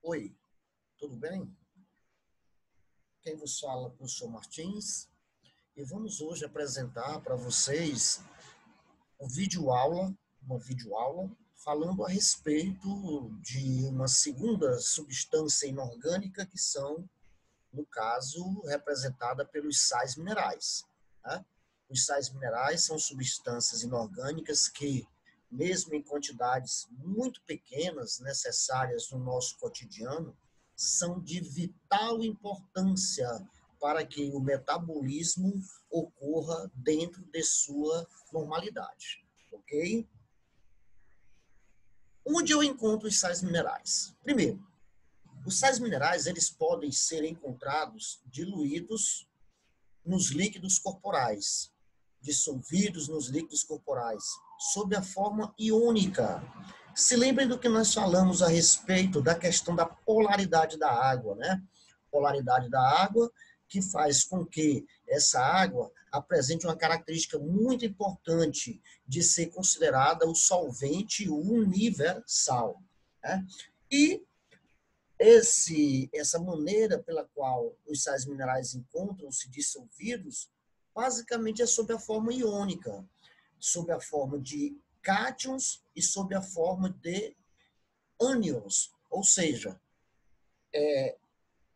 Oi, tudo bem? Quem vos fala é o professor Martins e vamos hoje apresentar para vocês uma videoaula falando a respeito de uma segunda substância inorgânica que são, no caso, representada pelos sais minerais, né? Os sais minerais são substâncias inorgânicas que, mesmo em quantidades muito pequenas, necessárias no nosso cotidiano, são de vital importância para que o metabolismo ocorra dentro de sua normalidade, ok? Onde eu encontro os sais minerais? Primeiro, os sais minerais eles podem ser encontrados diluídos nos líquidos corporais, dissolvidos nos líquidos corporais, sob a forma iônica. Se lembrem do que nós falamos a respeito da questão da polaridade da água, né? Polaridade da água que faz com que essa água apresente uma característica muito importante de ser considerada o solvente universal, né? E essa maneira pela qual os sais minerais encontram-se dissolvidos, basicamente é sob a forma iônica, sob a forma de cátions e sob a forma de ânions, ou seja,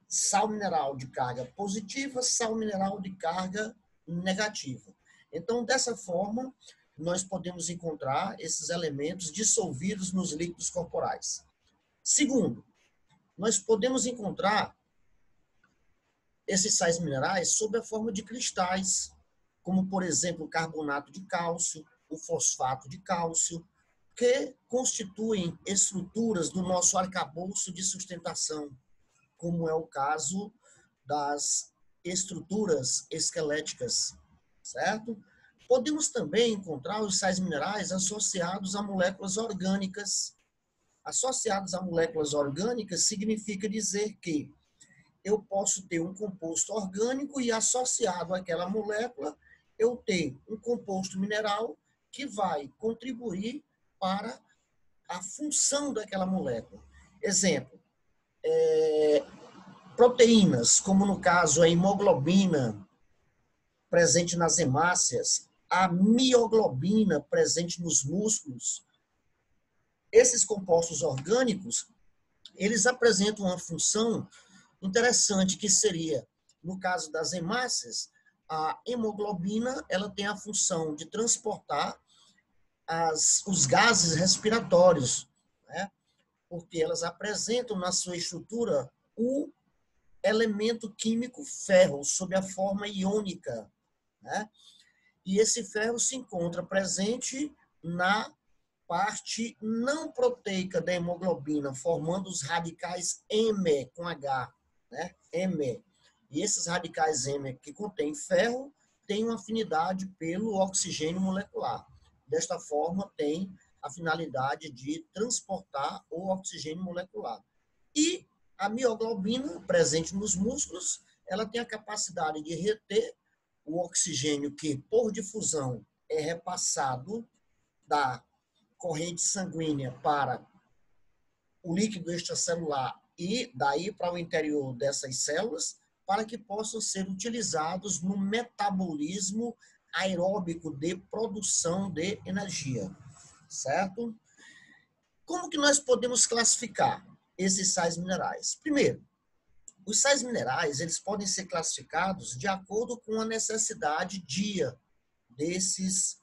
sal mineral de carga positiva, sal mineral de carga negativa. Então, dessa forma, nós podemos encontrar esses elementos dissolvidos nos líquidos corporais. Segundo, nós podemos encontrar esses sais minerais sob a forma de cristais, como, por exemplo, o carbonato de cálcio, o fosfato de cálcio, que constituem estruturas do nosso arcabouço de sustentação, como é o caso das estruturas esqueléticas, certo? Podemos também encontrar os sais minerais associados a moléculas orgânicas. Associados a moléculas orgânicas significa dizer que eu posso ter um composto orgânico e associado àquela molécula, eu tenho um composto mineral que vai contribuir para a função daquela molécula. Exemplo, proteínas, como no caso a hemoglobina presente nas hemácias, a mioglobina presente nos músculos. Esses compostos orgânicos, eles apresentam uma função interessante que seria, no caso das hemácias, a hemoglobina ela tem a função de transportar os gases respiratórios, né? Porque elas apresentam na sua estrutura o elemento químico ferro, sob a forma iônica, né? E esse ferro se encontra presente na parte não proteica da hemoglobina, formando os radicais M com H, né? M. E esses radicais M que contêm ferro têm uma afinidade pelo oxigênio molecular. Desta forma, tem a finalidade de transportar o oxigênio molecular. E a mioglobina, presente nos músculos, ela tem a capacidade de reter o oxigênio que, por difusão, é repassado da corrente sanguínea para o líquido extracelular e daí para o interior dessas células, para que possam ser utilizados no metabolismo aeróbico de produção de energia, certo? Como que nós podemos classificar esses sais minerais? Primeiro, os sais minerais eles podem ser classificados de acordo com a necessidade dia desses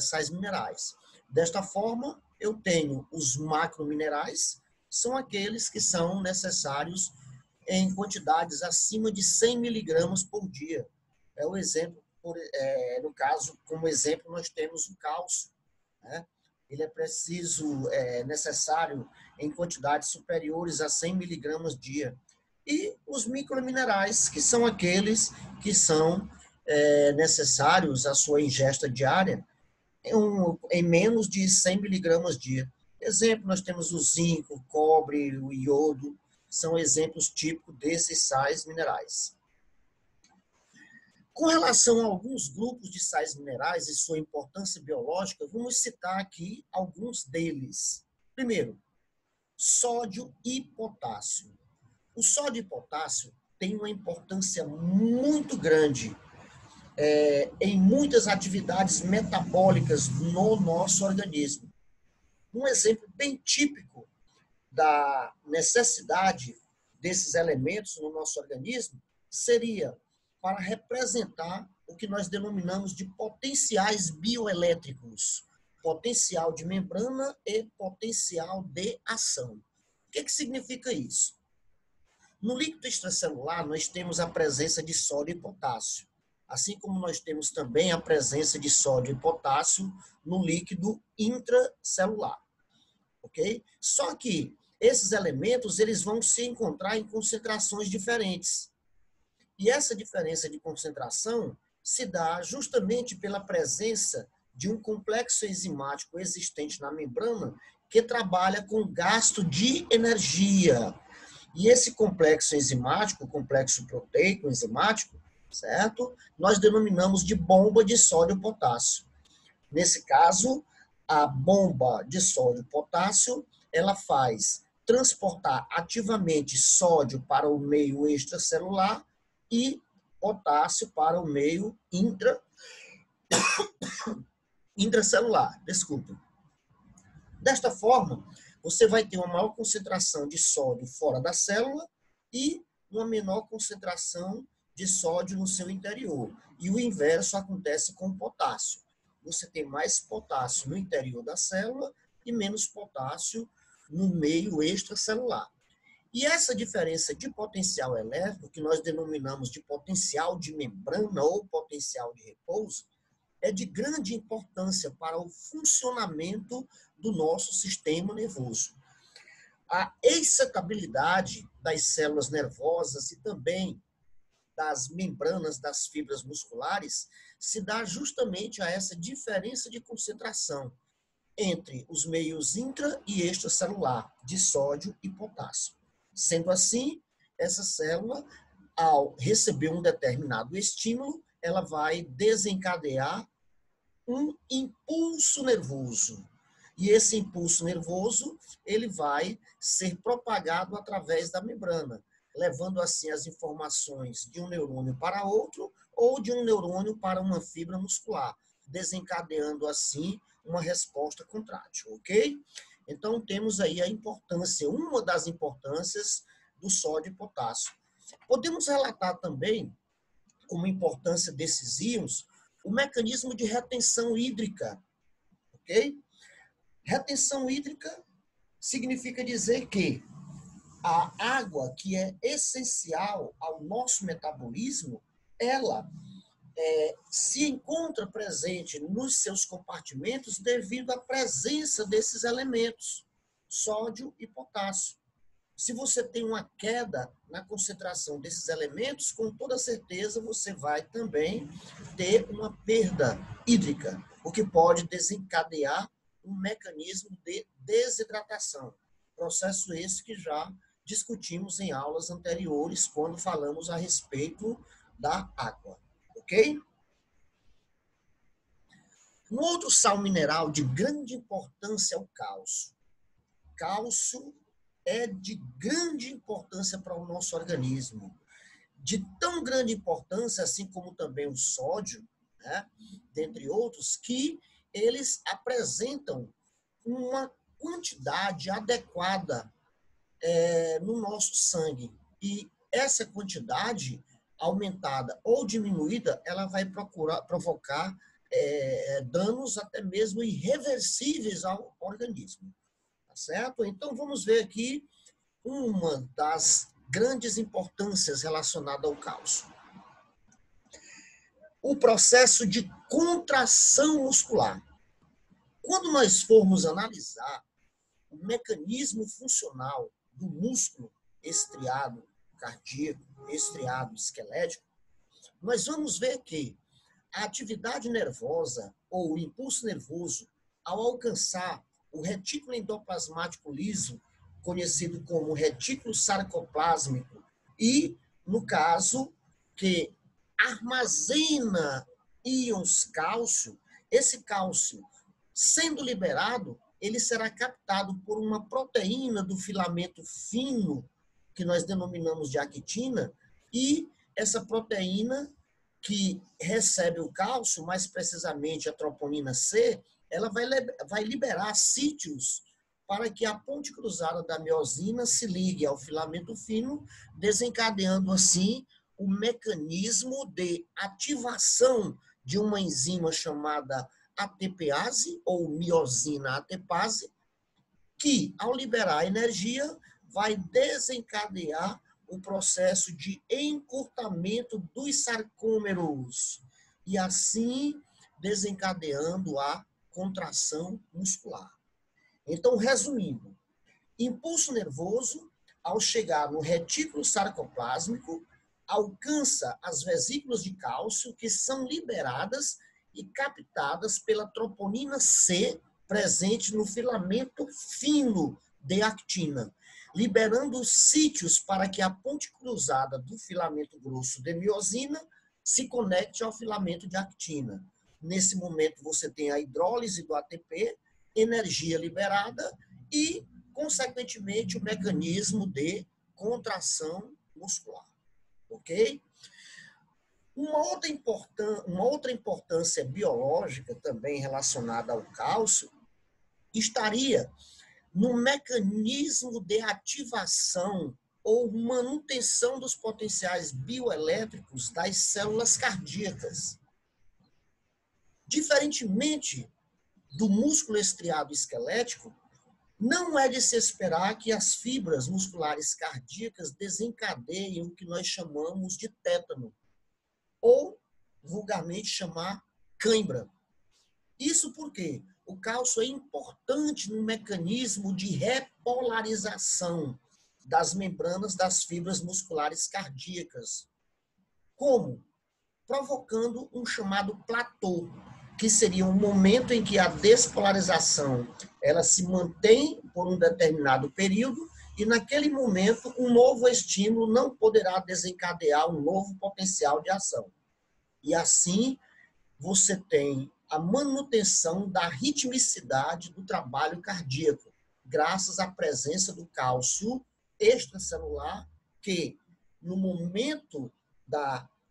sais minerais. Desta forma, eu tenho os macrominerais, são aqueles que são necessários em quantidades acima de 100 miligramas por dia. É o exemplo, no caso, como exemplo, nós temos o cálcio, né? Ele é necessário em quantidades superiores a 100 miligramas dia. E os microminerais, que são aqueles que são necessários à sua ingesta diária em menos de 100 miligramas dia. Exemplo, nós temos o zinco, o cobre, o iodo, são exemplos típicos desses sais minerais. Com relação a alguns grupos de sais minerais e sua importância biológica, vamos citar aqui alguns deles. Primeiro, sódio e potássio. O sódio e potássio têm uma importância muito grande em muitas atividades metabólicas no nosso organismo. Um exemplo bem típico da necessidade desses elementos no nosso organismo seria para representar o que nós denominamos de potenciais bioelétricos, potencial de membrana e potencial de ação. O que significa isso? No líquido extracelular, nós temos a presença de sódio e potássio, assim como nós temos também a presença de sódio e potássio no líquido intracelular, ok? Só que esses elementos eles vão se encontrar em concentrações diferentes. E essa diferença de concentração se dá justamente pela presença de um complexo enzimático existente na membrana que trabalha com gasto de energia. E esse complexo enzimático, complexo proteico enzimático, certo? Nós denominamos de bomba de sódio e potássio. Nesse caso, a bomba de sódio e potássio, ela faz transportar ativamente sódio para o meio extracelular e potássio para o meio intracelular. Desculpa. Desta forma, você vai ter uma maior concentração de sódio fora da célula e uma menor concentração de sódio no seu interior. E o inverso acontece com o potássio. Você tem mais potássio no interior da célula e menos potássio no meio extracelular. E essa diferença de potencial elétrico, que nós denominamos de potencial de membrana ou potencial de repouso, é de grande importância para o funcionamento do nosso sistema nervoso. A excitabilidade das células nervosas e também das membranas das fibras musculares se dá justamente a essa diferença de concentração entre os meios intra- e extracelular de sódio e potássio. Sendo assim, essa célula, ao receber um determinado estímulo, ela vai desencadear um impulso nervoso. E esse impulso nervoso, ele vai ser propagado através da membrana, levando assim as informações de um neurônio para outro ou de um neurônio para uma fibra muscular, desencadeando assim uma resposta contrátil, ok? Então temos aí a importância, uma das importâncias do sódio e potássio. Podemos relatar também, como importância desses íons, o mecanismo de retenção hídrica, ok? Retenção hídrica significa dizer que a água, que é essencial ao nosso metabolismo, ela se encontra presente nos seus compartimentos devido à presença desses elementos, sódio e potássio. Se você tem uma queda na concentração desses elementos, com toda certeza você vai também ter uma perda hídrica, o que pode desencadear um mecanismo de desidratação. Processo esse que já discutimos em aulas anteriores, quando falamos a respeito da água. Ok? Um outro sal mineral de grande importância é o cálcio. Cálcio é de grande importância para o nosso organismo. De tão grande importância, assim como também o sódio, né, dentre outros, que eles apresentam uma quantidade adequada no nosso sangue. E essa quantidade aumentada ou diminuída, ela vai provocar danos até mesmo irreversíveis ao organismo. Tá certo? Então, vamos ver aqui uma das grandes importâncias relacionada ao cálcio. O processo de contração muscular. Quando nós formos analisar o mecanismo funcional do músculo estriado cardíaco, estriado esquelético, nós vamos ver que a atividade nervosa ou o impulso nervoso, ao alcançar o retículo endoplasmático liso, conhecido como retículo sarcoplásmico, e, no caso, que armazena íons cálcio, esse cálcio, sendo liberado, ele será captado por uma proteína do filamento fino, que nós denominamos de actina, e essa proteína que recebe o cálcio, mais precisamente a troponina C, ela vai liberar sítios para que a ponte cruzada da miosina se ligue ao filamento fino, desencadeando assim o mecanismo de ativação de uma enzima chamada ATPase, ou miosina ATPase, que, ao liberar energia, vai desencadear o processo de encurtamento dos sarcômeros e, assim, desencadeando a contração muscular. Então, resumindo, impulso nervoso, ao chegar no retículo sarcoplásmico, alcança as vesículas de cálcio, que são liberadas e captadas pela troponina C, presente no filamento fino de actina, liberando sítios para que a ponte cruzada do filamento grosso de miosina se conecte ao filamento de actina. Nesse momento, você tem a hidrólise do ATP, energia liberada e, consequentemente, o mecanismo de contração muscular. Ok? Uma outra importância biológica também relacionada ao cálcio estaria no mecanismo de ativação ou manutenção dos potenciais bioelétricos das células cardíacas. Diferentemente do músculo estriado esquelético, não é de se esperar que as fibras musculares cardíacas desencadeiem o que nós chamamos de tétano, ou vulgarmente chamar cãibra. Isso porque o cálcio é importante no mecanismo de repolarização das membranas das fibras musculares cardíacas. Como? Provocando um chamado platô, que seria um momento em que a despolarização ela se mantém por um determinado período e, naquele momento, um novo estímulo não poderá desencadear um novo potencial de ação. E, assim, você tem a manutenção da ritmicidade do trabalho cardíaco, graças à presença do cálcio extracelular, que, no momento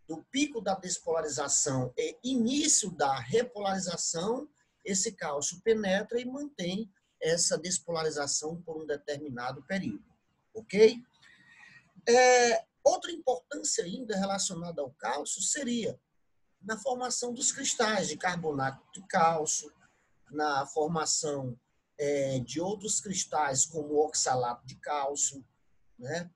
do pico da despolarização e início da repolarização, esse cálcio penetra e mantém essa despolarização por um determinado período. Ok? Outra importância ainda relacionada ao cálcio seria na formação dos cristais de carbonato de cálcio, na formação de outros cristais, como o oxalato de cálcio, né?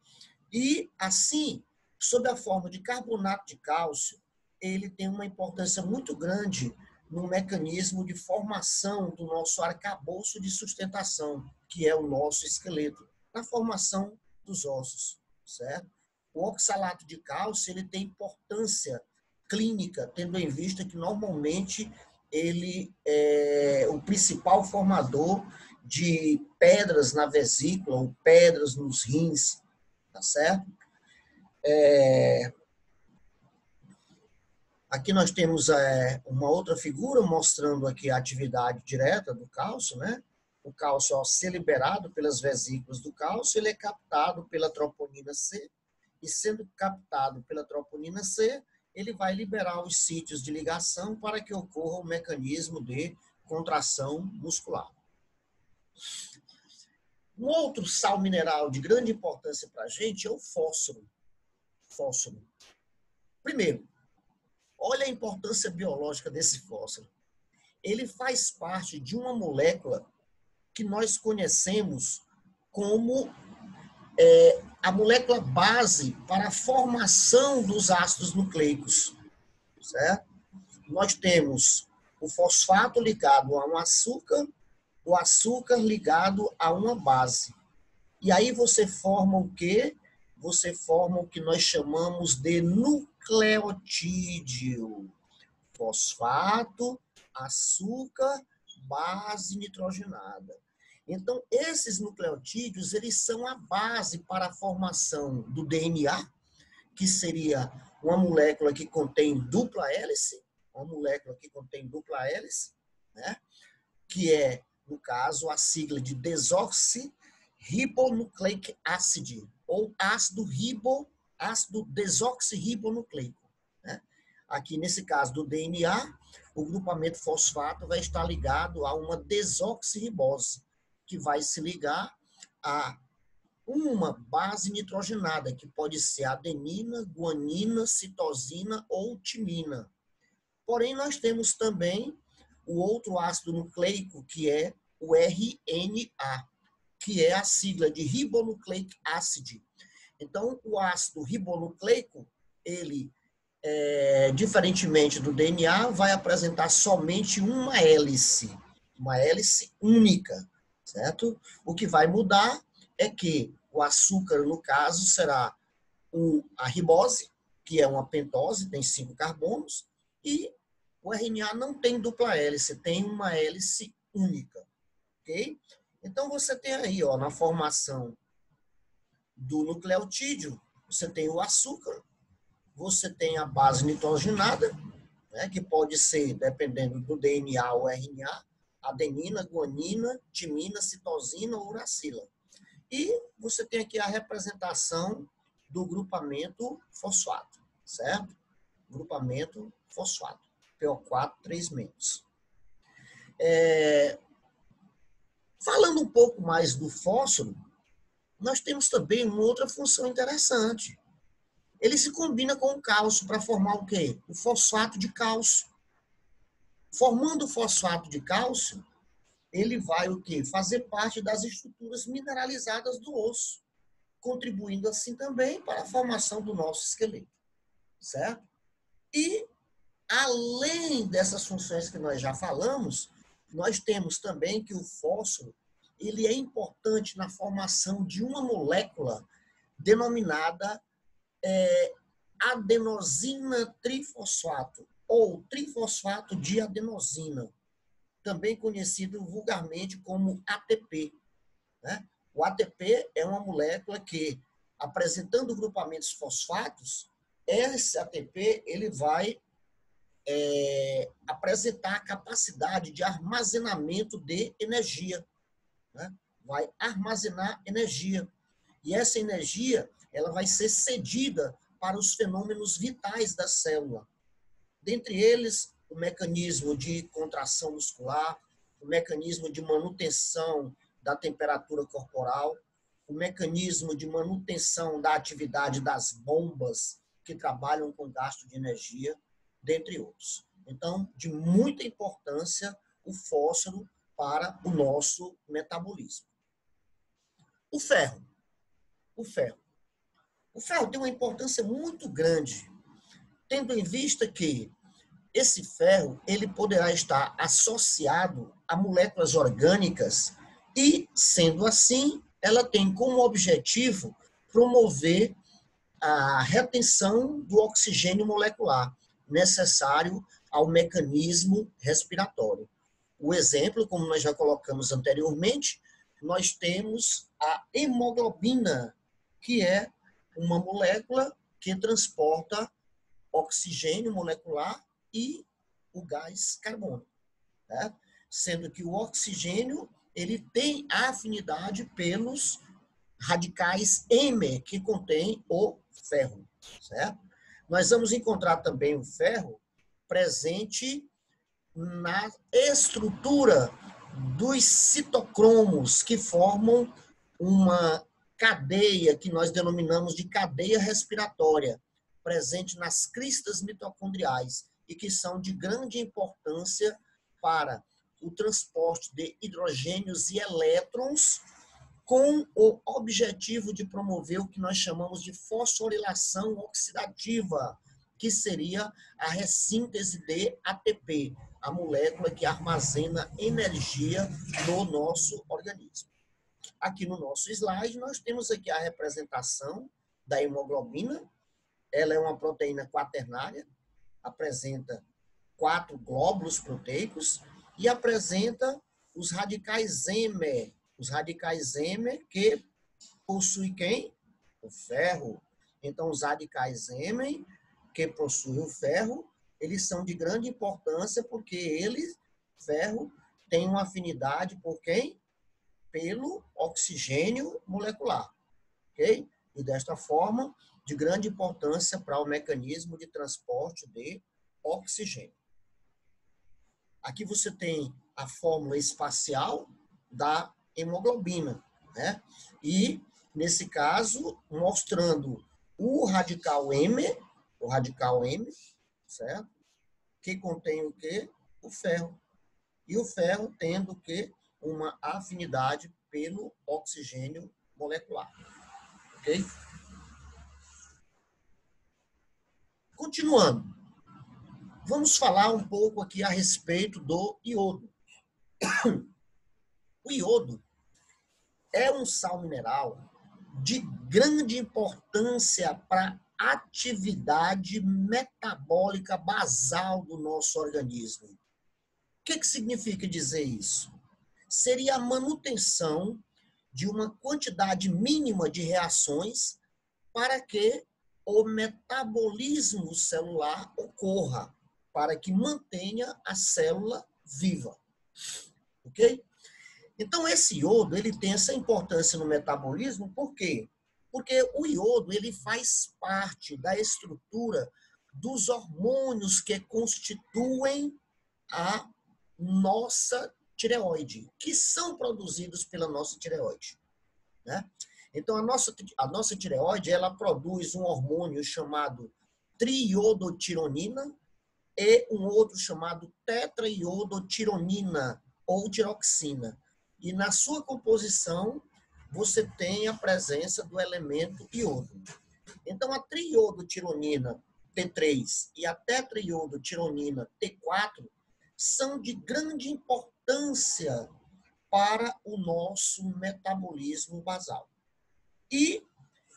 E, assim, sob a forma de carbonato de cálcio, ele tem uma importância muito grande no mecanismo de formação do nosso arcabouço de sustentação, que é o nosso esqueleto, na formação dos ossos, certo? O oxalato de cálcio, ele tem importância clínica, tendo em vista que, normalmente, ele é o principal formador de pedras na vesícula ou pedras nos rins, tá certo? Aqui nós temos uma outra figura mostrando aqui a atividade direta do cálcio, né? O cálcio, ao ser liberado pelas vesículas do cálcio, ele é captado pela troponina C, e sendo captado pela troponina C, ele vai liberar os sítios de ligação para que ocorra o mecanismo de contração muscular. Um outro sal mineral de grande importância para a gente é o fósforo. Primeiro, olha a importância biológica desse fósforo. Ele faz parte de uma molécula que nós conhecemos como a molécula base para a formação dos ácidos nucleicos, certo? Nós temos o fosfato ligado a um açúcar, o açúcar ligado a uma base. E aí você forma o quê? Você forma o que nós chamamos de nucleotídeo. Fosfato, açúcar, base nitrogenada. Então, esses nucleotídeos, eles são a base para a formação do DNA, que seria uma molécula que contém dupla hélice, né? Que é no caso, a sigla de desoxirribonucleic acid, ou ácido desoxirribonucleico, né? Aqui, nesse caso do DNA, o grupamento fosfato vai estar ligado a uma desoxirribose, que vai se ligar a uma base nitrogenada, que pode ser adenina, guanina, citosina ou timina. Porém, nós temos também o outro ácido nucleico, que é o RNA, que é a sigla de ribonucleic acid. Então, o ácido ribonucleico, ele, diferentemente do DNA, vai apresentar somente uma hélice única, certo? O que vai mudar é que o açúcar, no caso, será a ribose, que é uma pentose, tem 5 carbonos, e o RNA não tem dupla hélice, tem uma hélice única, ok? Então, você tem aí, ó, na formação do nucleotídeo, você tem o açúcar, você tem a base nitrogenada, né, que pode ser, dependendo do DNA ou RNA, adenina, guanina, timina, citosina ou uracila. E você tem aqui a representação do grupamento fosfato, certo? Grupamento fosfato, PO4, 3 menos. Falando um pouco mais do fósforo, nós temos também uma outra função interessante. Ele se combina com o cálcio para formar o quê? O fosfato de cálcio. Formando o fosfato de cálcio, ele vai o quê? Fazer parte das estruturas mineralizadas do osso, contribuindo assim também para a formação do nosso esqueleto, certo? E, além dessas funções que nós já falamos, nós temos também que o fósforo, ele é importante na formação de uma molécula denominada adenosina trifosfato, ou trifosfato de adenosina, também conhecido vulgarmente como ATP, né? O ATP é uma molécula que, apresentando grupamentos fosfatos, esse ATP ele vai apresentar a capacidade de armazenamento de energia, né? Vai armazenar energia. E essa energia ela vai ser cedida para os fenômenos vitais da célula. Dentre eles, o mecanismo de contração muscular, o mecanismo de manutenção da temperatura corporal, o mecanismo de manutenção da atividade das bombas que trabalham com gasto de energia, dentre outros. Então, de muita importância o fósforo para o nosso metabolismo. O ferro. O ferro tem uma importância muito grande, tendo em vista que esse ferro ele poderá estar associado a moléculas orgânicas e, sendo assim, ela tem como objetivo promover a retenção do oxigênio molecular necessário ao mecanismo respiratório. O exemplo, como nós já colocamos anteriormente, nós temos a hemoglobina, que é uma molécula que transporta oxigênio molecular e o gás carbono, né? Sendo que o oxigênio ele tem afinidade pelos radicais M, que contém o ferro, certo? Nós vamos encontrar também o ferro presente na estrutura dos citocromos, que formam uma cadeia que nós denominamos de cadeia respiratória, presente nas cristas mitocondriais e que são de grande importância para o transporte de hidrogênios e elétrons, com o objetivo de promover o que nós chamamos de fosforilação oxidativa, que seria a ressíntese de ATP, a molécula que armazena energia no nosso organismo. Aqui no nosso slide, nós temos aqui a representação da hemoglobina. Ela é uma proteína quaternária, apresenta 4 glóbulos proteicos e apresenta os radicais M. Os radicais M que possuem quem? O ferro. Então, os radicais M que possuem o ferro, eles são de grande importância porque eles, ferro, tem uma afinidade por quem? Pelo oxigênio molecular, ok? E desta forma, de grande importância para o mecanismo de transporte de oxigênio. Aqui você tem a fórmula espacial da hemoglobina, né? E, nesse caso, mostrando o radical M, certo? Que contém o quê? O ferro. E o ferro tendo o quê? Uma afinidade pelo oxigênio molecular. Ok? Continuando. Vamos falar um pouco aqui a respeito do iodo. O iodo é um sal mineral de grande importância para a atividade metabólica basal do nosso organismo. O que significa dizer isso? Seria a manutenção de uma quantidade mínima de reações para que o metabolismo celular ocorra, para que mantenha a célula viva. Ok? Então, esse iodo, ele tem essa importância no metabolismo, por quê? Porque o iodo, ele faz parte da estrutura dos hormônios que constituem a nossa tireoide, que são produzidos pela nossa tireoide, né? Então, a nossa tireoide, ela produz um hormônio chamado triiodotironina e um outro chamado tetraiodotironina ou tiroxina. E na sua composição, você tem a presença do elemento iodo. Então, a triiodotironina T3 e a tetraiodotironina T4 são de grande importância para o nosso metabolismo basal. E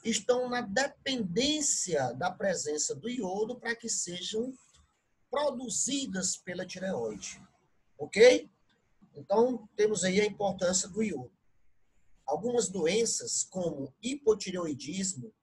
estão na dependência da presença do iodo para que sejam produzidas pela tireoide. Ok? Então, temos aí a importância do iodo. Algumas doenças, como hipotireoidismo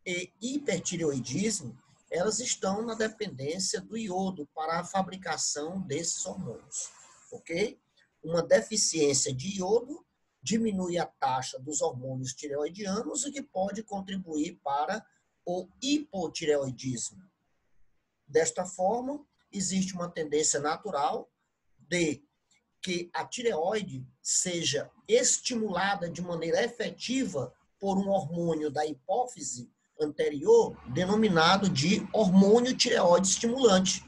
e hipertireoidismo, elas estão na dependência do iodo para a fabricação desses hormônios. Ok? Uma deficiência de iodo diminui a taxa dos hormônios tireoidianos, o que pode contribuir para o hipotireoidismo. Desta forma, existe uma tendência natural de que a tireoide seja estimulada de maneira efetiva por um hormônio da hipófise anterior, denominado de hormônio tireoide estimulante,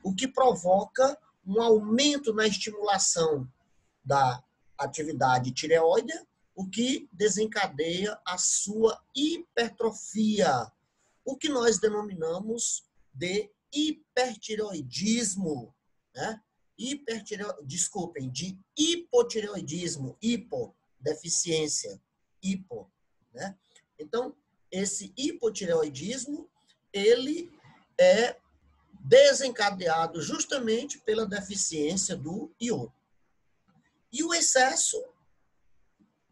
o que provoca um aumento na estimulação da atividade tireoide, o que desencadeia a sua hipertrofia, o que nós denominamos de hipertireoidismo, né? De hipotireoidismo, deficiência, né? Então, esse hipotireoidismo, ele é desencadeado justamente pela deficiência do iodo. E o excesso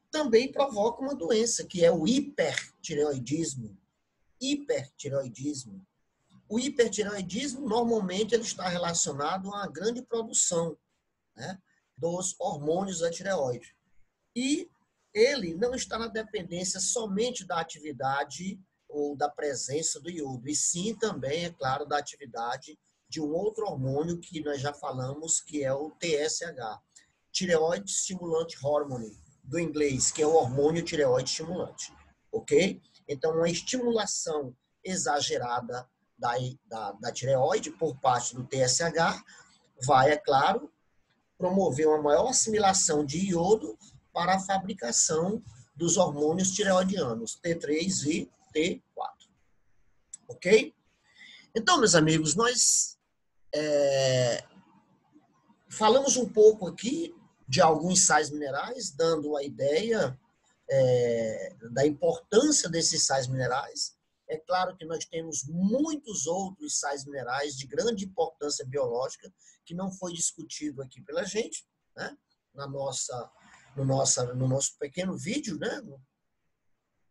também provoca uma doença, que é o hipertireoidismo. O hipertireoidismo, normalmente, ele está relacionado a uma grande produção, né, dos hormônios da tireoide. E ele não está na dependência somente da atividade ou da presença do iodo, e sim também, é claro, da atividade de um outro hormônio que nós já falamos, que é o TSH, Tireoide Stimulante Hormone, do inglês, que é o hormônio tireoide estimulante. Ok? Então, uma estimulação exagerada da tireoide por parte do TSH vai, é claro, promover uma maior assimilação de iodo para a fabricação dos hormônios tireoidianos, T3 e T4. Ok? Então, meus amigos, nós falamos um pouco aqui de alguns sais minerais, dando a ideia da importância desses sais minerais. É claro que nós temos muitos outros sais minerais de grande importância biológica que não foi discutido aqui pela gente, né? No nosso pequeno vídeo, né?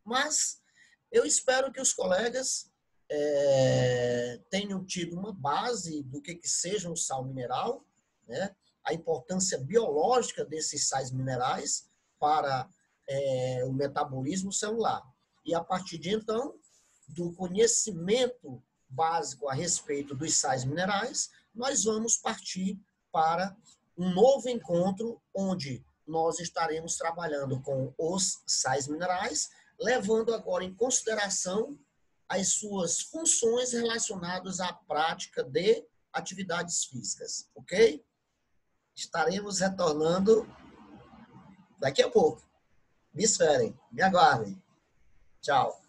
Mas eu espero que os colegas tenham tido uma base do que seja um sal mineral, né? a importância biológica desses sais minerais para o metabolismo celular. E a partir de então, do conhecimento básico a respeito dos sais minerais, nós vamos partir para um novo encontro onde nós estaremos trabalhando com os sais minerais, levando agora em consideração as suas funções relacionadas à prática de atividades físicas, ok? Estaremos retornando daqui a pouco. Me esperem, me aguardem. Tchau.